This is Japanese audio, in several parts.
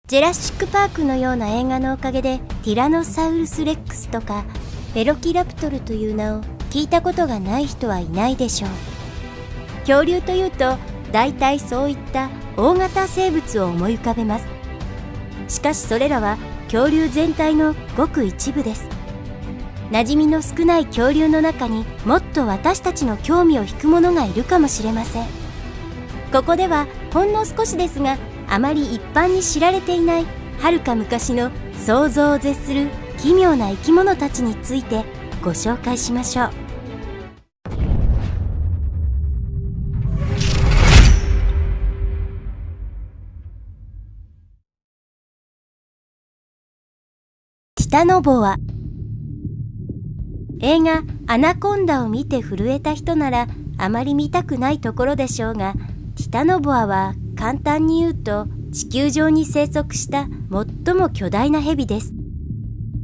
ジェラシック・パークのような映画のおかげでティラノサウルス・レックスとかベロキラプトルという名を聞いたことがない人はいないでしょう。恐竜というと大体そういった大型生物を思い浮かべます。しかしそれらは恐竜全体のごく一部です。馴染みの少ない恐竜の中にもっと私たちの興味を引くものがいるかもしれません。ここではほんの少しですがあまり一般に知られていないはるか昔の想像を絶する奇妙な生き物たちについてご紹介しましょう。ティタノボア。映画アナコンダを見て震えた人ならあまり見たくないところでしょうが、ティタノボアは簡単に言うと地球上に生息した最も巨大なヘビです。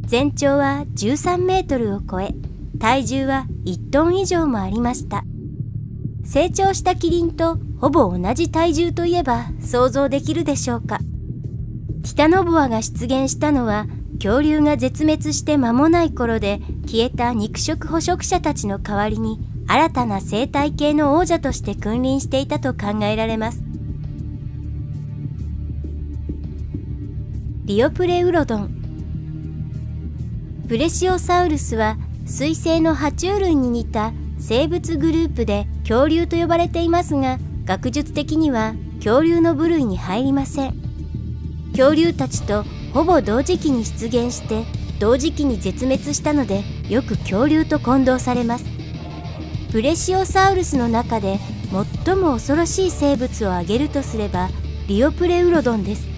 全長は13メートルを超え、体重は1トン以上もありました。成長したキリンとほぼ同じ体重といえば想像できるでしょうか。ティタノボアが出現したのは恐竜が絶滅して間もない頃で、消えた肉食捕食者たちの代わりに新たな生態系の王者として君臨していたと考えられます。リオプレウロドン。プレシオサウルスは水生の爬虫類に似た生物グループで恐竜と呼ばれていますが、学術的には恐竜の部類に入りません。恐竜たちとほぼ同時期に出現して同時期に絶滅したので、よく恐竜と混同されます。プレシオサウルスの中で最も恐ろしい生物を挙げるとすればリオプレウロドンです。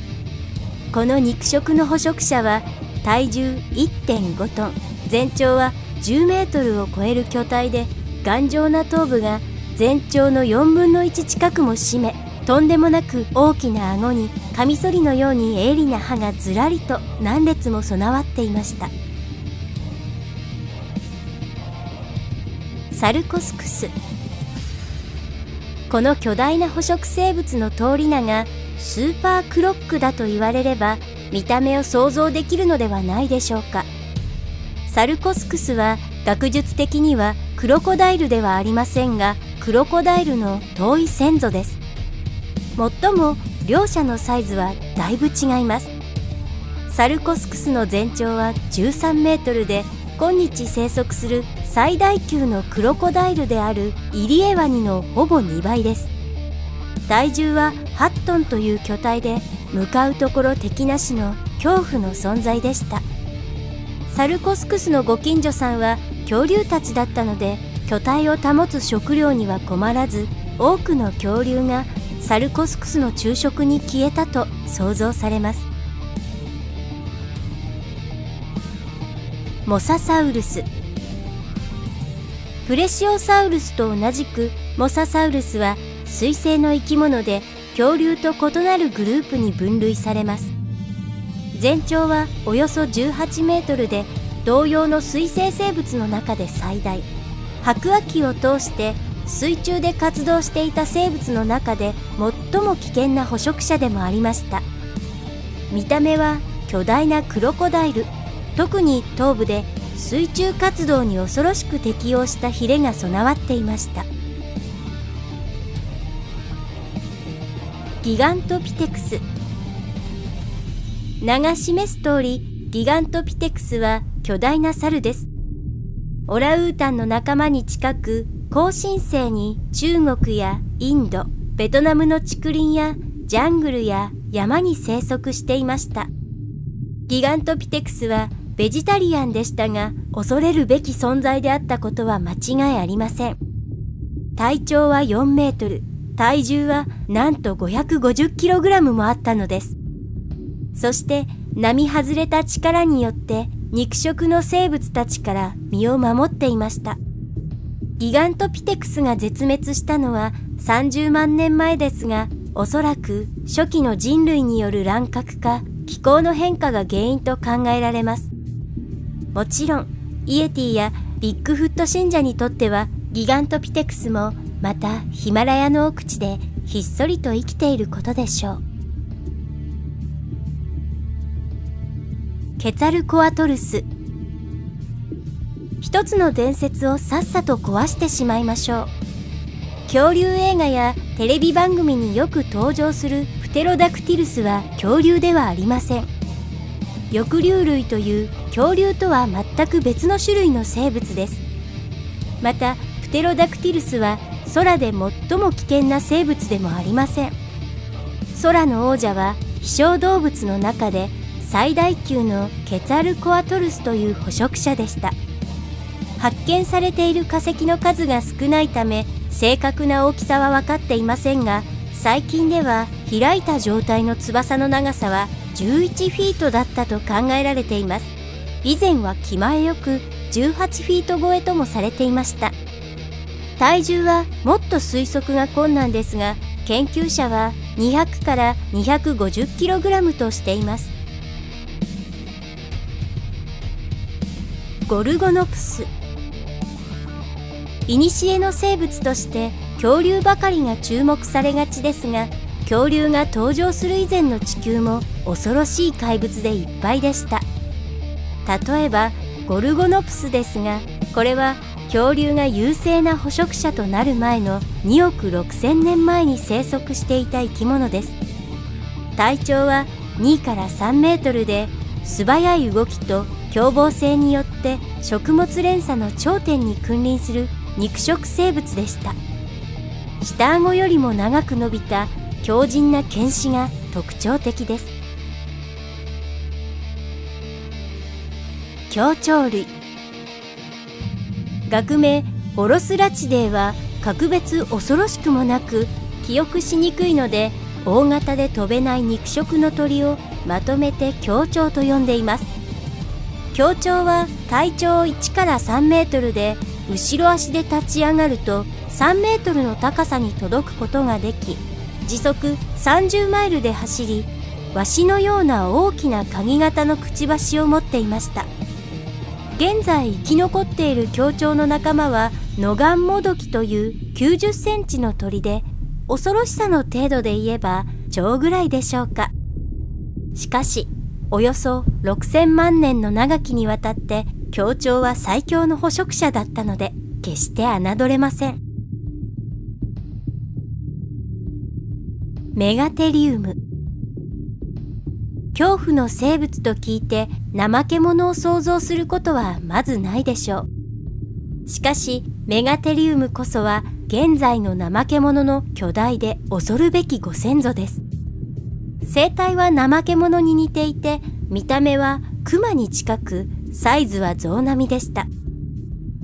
この肉食の捕食者は体重 1.5 トン、全長は10メートルを超える巨体で、頑丈な頭部が全長の4分の1近くも占め、とんでもなく大きな顎にカミソリのように鋭利な歯がずらりと何列も備わっていました。サルコスクス。この巨大な捕食生物の通り名がスーパークロックだと言われれば、見た目を想像できるのではないでしょうか。サルコスクスは学術的にはクロコダイルではありませんが、クロコダイルの遠い先祖です。もっとも両者のサイズはだいぶ違います。サルコスクスの全長は13メートルで、今日生息する最大級のクロコダイルであるイリエワニのほぼ2倍です。体重は8トンという巨体で、向かうところ敵なしの恐怖の存在でした。サルコスクスのご近所さんは恐竜たちだったので、巨体を保つ食料には困らず、多くの恐竜がサルコスクスの昼食に消えたと想像されます。モササウルス。プレシオサウルスと同じくモササウルスは水生の生き物で、恐竜と異なるグループに分類されます。全長はおよそ18メートルで、同様の水生生物の中で最大。白亜紀を通して水中で活動していた生物の中で最も危険な捕食者でもありました。見た目は巨大なクロコダイル、特に頭部で水中活動に恐ろしく適応したヒレが備わっていました。ギガントピテクス。名が示す通り、ギガントピテクスは巨大な猿です。オラウータンの仲間に近く、後進生に中国やインド、ベトナムの竹林やジャングルや山に生息していました。ギガントピテクスはベジタリアンでしたが、恐れるべき存在であったことは間違いありません。体長は4メートル、体重はなんと550キログラムもあったのです。そして並外れた力によって肉食の生物たちから身を守っていました。ギガントピテクスが絶滅したのは30万年前ですが、おそらく初期の人類による乱獲か気候の変化が原因と考えられます。もちろんイエティやビッグフット信者にとってはギガントピテクスもまたヒマラヤの奥地でひっそりと生きていることでしょう。ケツァルコアトルス。一つの伝説をさっさと壊してしまいましょう。恐竜映画やテレビ番組によく登場するプテロダクティルスは恐竜ではありません。翼竜類という恐竜とは全く別の種類の生物です。またプテロダクティルスは空で最も危険な生物でもありません。空の王者は希少動物の中で最大級のケツァルコアトルスという捕食者でした。発見されている化石の数が少ないため正確な大きさは分かっていませんが、最近では開いた状態の翼の長さは11フィートだったと考えられています。以前は気前よく18フィート超えともされていました。体重はもっと推測が困難ですが、研究者は200から250キログラムとしています。ゴルゴノプス。古の生物として恐竜ばかりが注目されがちですが、恐竜が登場する以前の地球も恐ろしい怪物でいっぱいでした。例えばゴルゴノプスですが、これは恐竜が優勢な捕食者となる前の2億6000年前に生息していた生き物です。体長は2から3メートルで、素早い動きと凶暴性によって食物連鎖の頂点に君臨する肉食生物でした。下顎よりも長く伸びた強靭な犬歯が特徴的です。強鳥類。学名オロスラチデーは格別恐ろしくもなく記憶しにくいので、大型で飛べない肉食の鳥をまとめて強鳥と呼んでいます。強鳥は体長1から3メートルで、後ろ足で立ち上がると3メートルの高さに届くことができ、時速30マイルで走り、ワシのような大きな鍵型のくちばしを持っていました。現在生き残っている強鳥の仲間はノガンモドキという90センチの鳥で、恐ろしさの程度で言えば蝶ぐらいでしょうか。しかしおよそ6000万年の長きにわたって強鳥は最強の捕食者だったので、決して侮れません。メガテリウム。恐怖の生物と聞いて怠け者を想像することはまずないでしょう。しかしメガテリウムこそは現在の怠け者の巨大で恐るべきご先祖です。生態は怠け者に似ていて、見た目はクマに近く、サイズは象並みでした。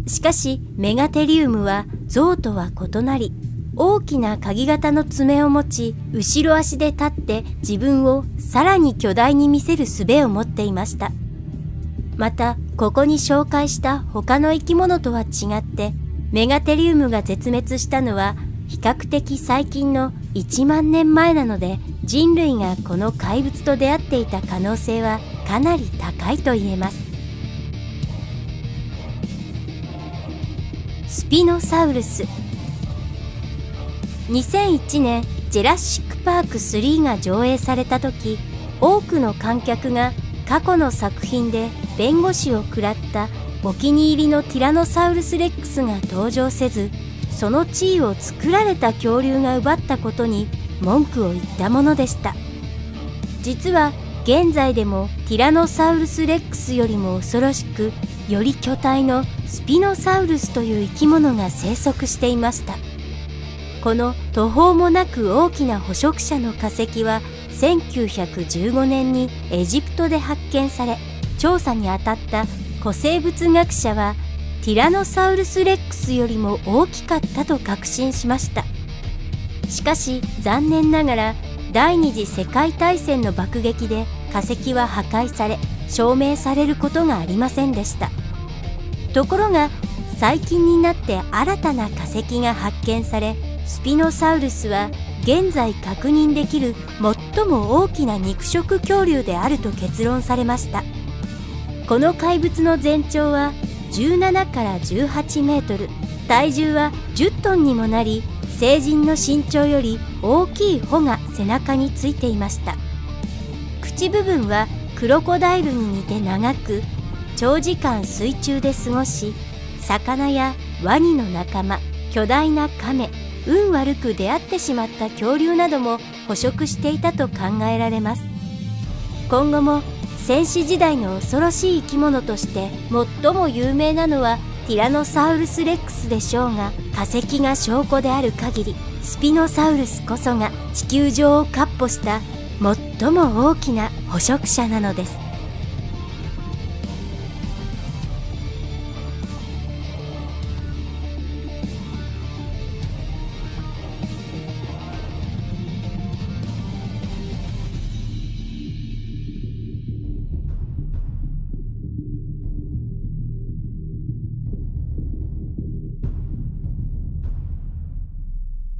しかしメガテリウムは象とは異なり、大きな鍵型の爪を持ち、後ろ足で立って自分をさらに巨大に見せる術を持っていました。またここに紹介した他の生き物とは違って、メガテリウムが絶滅したのは比較的最近の1万年前なので、人類がこの怪物と出会っていた可能性はかなり高いと言えます。スピノサウルス。2001年ジェラシックパーク3が上映された時、多くの観客が過去の作品で弁護士を食らったお気に入りのティラノサウルスレックスが登場せず、その地位を作られた恐竜が奪ったことに文句を言ったものでした。実は現在でもティラノサウルスレックスよりも恐ろしく、より巨体のスピノサウルスという生き物が生息していました。この途方もなく大きな捕食者の化石は1915年にエジプトで発見され、調査に当たった古生物学者はティラノサウルスレックスよりも大きかったと確信しました。しかし残念ながら第二次世界大戦の爆撃で化石は破壊され、証明されることがありませんでした。ところが最近になって新たな化石が発見され、スピノサウルスは現在確認できる最も大きな肉食恐竜であると結論されました。この怪物の全長は17から18メートル、体重は10トンにもなり、成人の身長より大きい穂が背中についていました。口部分はクロコダイルに似て長く、長時間水中で過ごし、魚やワニの仲間、巨大なカメ、運悪く出会ってしまった恐竜なども捕食していたと考えられます。今後も先史時代の恐ろしい生き物として最も有名なのはティラノサウルスレックスでしょうが、化石が証拠である限り、スピノサウルスこそが地球上を闊歩した最も大きな捕食者なのです。